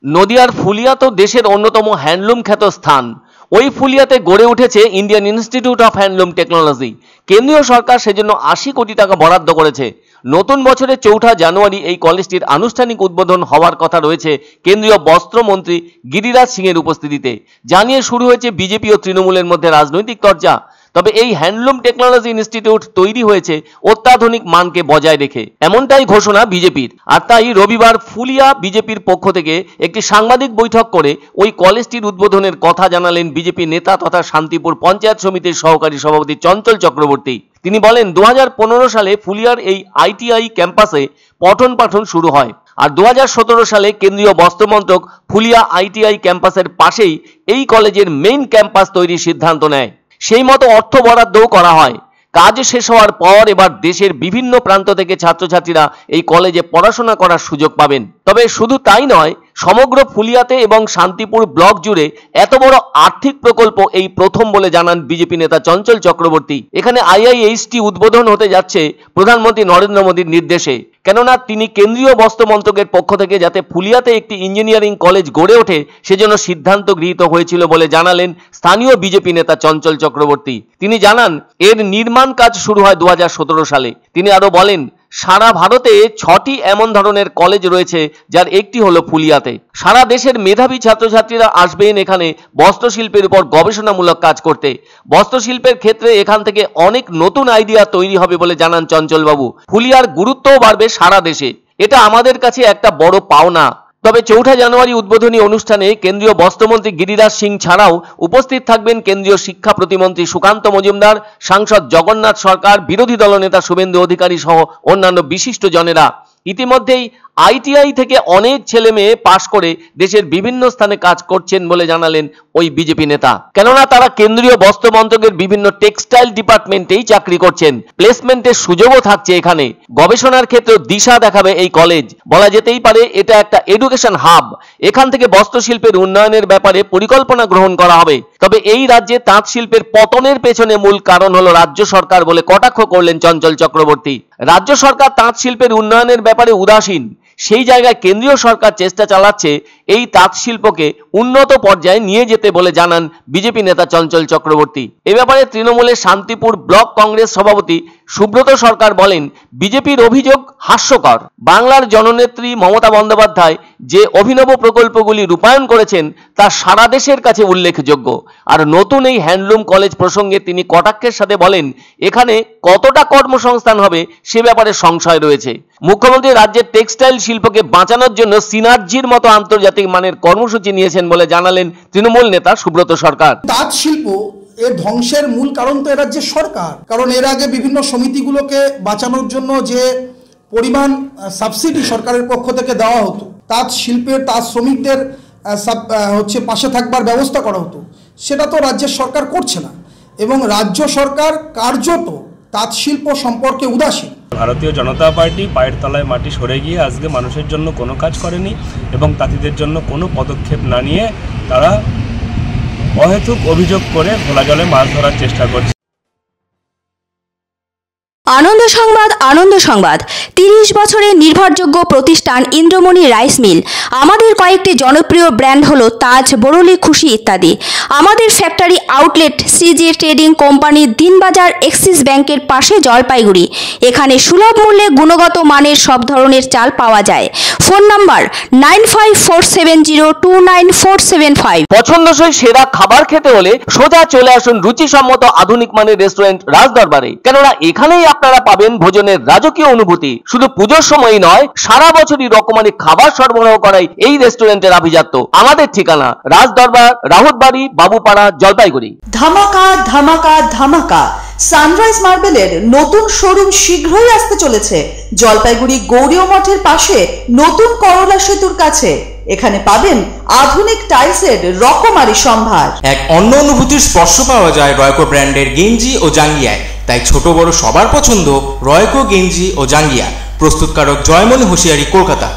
নদিয়ার ফুলিয়া তো দেশের অন্যতম হ্যান্ডলুম খ্যাত স্থান। ওই ফুলিয়াতে গড়ে উঠেছে Indian institute of handloom technology. কেন্দ্রীয় সরকার সেজন্য ৮০ কোটি টাকা বরাদ্দ করেছে। নতুন বছরের ৪ জানুয়ারি এই কলেজটির আনুষ্ঠানিক উদ্বোধন হওয়ার কথা রয়েছে কেন্দ্রীয় বস্ত্রমন্ত্রী গিরিরাজ সিং এর উপস্থিতিতে। জানিয়ে শুরু হয়েছে বিজেপি ও তৃণমূলের মধ্যে রাজনৈতিক চর্চা। তবে এই হ্যান্ডলুম টেকনোলজি ইনস্টিটিউট তৈরি হয়েছে অত্যাধুনিক মানকে বজায় রেখে, এমনটাই ঘোষণা বিজেপির। আর তাই রবিবার ফুলিয়া বিজেপির পক্ষ থেকে একটি সাংবাদিক বৈঠক করে ওই কলেজটির উদ্বোধনের কথা জানালেন বিজেপি নেতা তথা শান্তিপুর পঞ্চায়েত সমিতির সহকারী সভাপতি চঞ্চল চক্রবর্তী। তিনি বলেন, 2015 সালে ফুলিয়ার এই আইটিআই ক্যাম্পাসে পঠন পাঠন শুরু হয়। আর 2017 সালে কেন্দ্রীয় বস্ত্রমন্ত্রক ফুলিয়া আইটিআই ক্যাম্পাসের পাশেই এই কলেজের মেইন ক্যাম্পাস তৈরির সিদ্ধান্ত নেয়। সেই মতো অর্থ বরাদ্দও করা হয়। কাজ শেষ হওয়ার পর এবার দেশের বিভিন্ন প্রান্ত থেকে ছাত্রছাত্রীরা এই কলেজে পড়াশোনা করার সুযোগ পাবেন। তবে শুধু তাই নয়, সমগ্র ফুলিয়াতে এবং শান্তিপুর ব্লক জুড়ে এত বড় আর্থিক প্রকল্প এই প্রথম বলে জানান বিজেপি নেতা চঞ্চল চক্রবর্তী। এখানে আইআইএইচটি উদ্বোধন হতে যাচ্ছে প্রধানমন্ত্রী নরেন্দ্র মোদীর নির্দেশে। কেননা তিনি কেন্দ্রীয় বস্ত্র মন্ত্রকের পক্ষ থেকে যাতে ফুলিয়াতে একটি ইঞ্জিনিয়ারিং কলেজ গড়ে ওঠে সেজন্য সিদ্ধান্ত গৃহীত হয়েছিল বলে জানালেন স্থানীয় বিজেপি নেতা চঞ্চল চক্রবর্তী। তিনি জানান, এর নির্মাণ কাজ শুরু হয় 2017 সালে। তিনি আরো বলেন, সারা ভারতে 6টি এমন ধরনের কলেজ রয়েছে, যার একটি হলো ফুলিয়াতে। সারা দেশের মেধাবী ছাত্রছাত্রীরা আসবেন এখানে বস্ত্রশিল্পের উপর গবেষণামূলক কাজ করতে। বস্ত্রশিল্পের ক্ষেত্রে এখান থেকে অনেক নতুন আইডিয়া তৈরি হবে বলে জানান চঞ্চলবাবু। ফুলিয়ার গুরুত্বও বাড়বে সারা দেশে। এটা আমাদের কাছে একটা বড় পাওনা। তবে 4 জানুয়ারি উদ্বোধনী অনুষ্ঠানে কেন্দ্রীয় বস্ত্রমন্ত্রী গিরিরাজ সিং ছাড়াও উপস্থিত থাকবেন কেন্দ্রীয় শিক্ষা প্রতিমন্ত্রী সুকান্ত মজুমদার, সাংসদ জগন্নাথ সরকার, বিরোধী দলনেতা শুভেন্দু অধিকারী সহ অন্যান্য বিশিষ্ট জনেরা। ইতিমধ্যেই আইটিআই থেকে অনেক ছেলে মেয়ে পাশ করে দেশের বিভিন্ন স্থানে কাজ করছেন বলে জানালেন ওই বিজেপি নেতা। কেননা তারা কেন্দ্রীয় বস্ত্র মন্ত্রকের বিভিন্ন টেক্সটাইল ডিপার্টমেন্টেই চাকরি করছেন। প্লেসমেন্টের সুযোগও থাকছে এখানে। গবেষণার ক্ষেত্রে দিশা দেখাবে এই কলেজ। বলা যেতেই পারে এটা একটা এডুকেশন হাব। এখান থেকে বস্ত্রশিল্পের উন্নয়নের ব্যাপারে পরিকল্পনা গ্রহণ করা হবে। তবে এই রাজ্যে তাঁত শিল্পের পতনের পেছনে মূল কারণ হলো রাজ্য সরকার বলে কটাক্ষ করলেন চঞ্চল চক্রবর্তী। রাজ্য সরকার তাঁত শিল্পের উন্নয়নের ব্যাপারে উদাসীন। সেই জায়গায় কেন্দ্রীয় সরকার চেষ্টা চালাচ্ছে এই তাঁত শিল্পকে উন্নত পর্যায়ে নিয়ে যেতে বলে জানান বিজেপি নেতা চঞ্চল চক্রবর্তী। এ ব্যাপারে তৃণমূলের শান্তিপুর ব্লক কংগ্রেস সভাপতি সুব্রত সরকার বলেন, বিজেপির অভিযোগ হাস্যকর। বাংলার জননেত্রী মমতা বন্দ্যোপাধ্যায় যে অভিনব প্রকল্পগুলি রূপায়ণ করেছেন তা সারা দেশের কাছে উল্লেখযোগ্য। আর নতুন এই হ্যান্ডলুম কলেজ প্রসঙ্গে তিনি কটাক্ষের সাথে বলেন, এখানে কতটা কর্মসংস্থান হবে সে ব্যাপারে সংশয় রয়েছে। মুখ্যমন্ত্রী রাজ্যের টেক্সটাইল শিল্পকে বাঁচানোর জন্য সিনার্জির মতো আন্তর্জাতিক মানের কর্মসূচি নিয়েছেন বলে জানালেন তৃণমূল নেতা সুব্রত সরকার। তাঁত শিল্প এর ধ্বংসের মূল কারণ তো এ রাজ্যের সরকার। কারণ এর আগে বিভিন্ন সমিতিগুলোকে বাঁচানোর জন্য যে পরিমাণ সাবসিডি সরকারের পক্ষ থেকে দেওয়া হতো, তাঁত শিল্পের তাঁত শ্রমিকদের পাশে থাকবার ব্যবস্থা করা হতো, সেটা তো রাজ্যের সরকার করছে না। এবং রাজ্য সরকার কার্যত তাঁত শিল্প সম্পর্কে উদাসীন। ভারতীয় জনতা পার্টি পায়ের তলায় মাটি সরে গিয়ে আজকে মানুষের জন্য কোনো কাজ করেনি এবং তাঁতিদের জন্য কোনো পদক্ষেপ না নিয়ে তারা অহেতুক অভিযোগ করে ঘোলা জলে মাছ ধরার চেষ্টা করছে। আনন্দ সংবাদ, আনন্দ সংবাদ। 30 বছরের নির্ভরযোগ্য প্রতিষ্ঠান ইন্দ্রমণি রাইস মিল। আমাদের কয়েকটি জনপ্রিয় ব্র্যান্ড হলো তাজ, বরলি, খুশি ইত্যাদি। আমাদের factory outlet CG trading company, Dinbazar, axis ব্যাংকের পাশে, জলপাইগুড়ি। এখানে সুলভ মূল্যে গুণগত মানের সব ধরনের চাল পাওয়া যায়। Phone number 9547029475। পছন্দসই সেরা খাবার খেতে হলে সোজা চলে আসুন রুচিসম্মত আধুনিক মানের রেস্টুরেন্ট রাজদরবারে। কেননা এখানেই আপনারা পাবেন ভোজনের রাজকীয় অনুভূতি। শুধু পুজোর সময় নয়, সারা বছরই রকমারি খাবার সরবরাহ করাই এই রেস্টুরেন্টের আভিজাত্য। আমাদের ঠিকানা রাজদরবার, রাহুতবাড়ি, বাবুপাড়া, জলপাইগুড়ি। ধামাকা ধামাকা ধামাকা। সানরাইজ মার্বেলের নতুন শোরুম শীঘ্রই আসতে চলেছে জলপাইগুড়ি গৌরীয় মঠের পাশে নতুন করলা সেতুর কাছে। এখানে পাবেন আধুনিক টাইলসের রকমারি সম্ভার। এক অন্য অনুভূতির স্পর্শ পাওয়া যায় রয়কো ব্র্যান্ডের গেঞ্জি ও জাঙ্গিয়ায়। তাই ছোট বড় সবার পছন্দ রয়কো গেঞ্জি ও জাঙ্গিয়া। প্রস্তুতকারক জয়মনি হোশিয়ারি, কলকাতা।